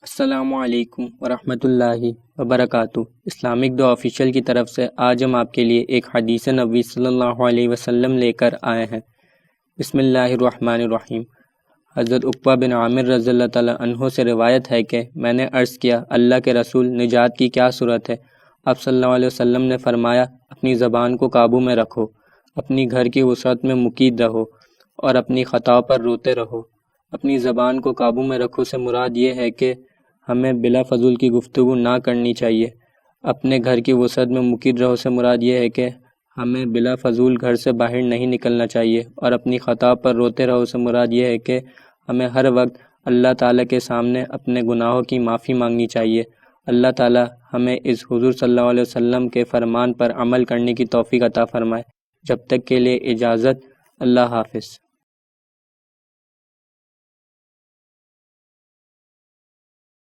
السلام علیکم ورحمۃ اللہ وبرکاتہ۔ اسلامک دو آفیشیل کی طرف سے آج ہم آپ کے لیے ایک حدیث نبوی صلی اللہ علیہ وسلم لے کر آئے ہیں۔ بسم اللہ الرحمن الرحیم۔ حضرت عقبہ بن عامر رضی اللہ تعالیٰ عنہ سے روایت ہے کہ میں نے عرض کیا، اللہ کے رسول، نجات کی کیا صورت ہے؟ آپ صلی اللہ علیہ وسلم نے فرمایا، اپنی زبان کو قابو میں رکھو، اپنی گھر کی وسعت میں مقید رہو اور اپنی خطا پر روتے رہو۔ اپنی زبان کو قابو میں رکھو سے مراد یہ ہے کہ ہمیں بلا فضول کی گفتگو نہ کرنی چاہیے۔ اپنے گھر کی وسعت میں مقید رہو سے مراد یہ ہے کہ ہمیں بلا فضول گھر سے باہر نہیں نکلنا چاہیے، اور اپنی خطا پر روتے رہو سے مراد یہ ہے کہ ہمیں ہر وقت اللہ تعالیٰ کے سامنے اپنے گناہوں کی معافی مانگنی چاہیے۔ اللہ تعالیٰ ہمیں اس حضور صلی اللہ علیہ وسلم کے فرمان پر عمل کرنے کی توفیق عطا فرمائے۔ جب تک کے لیے اجازت، اللہ حافظ۔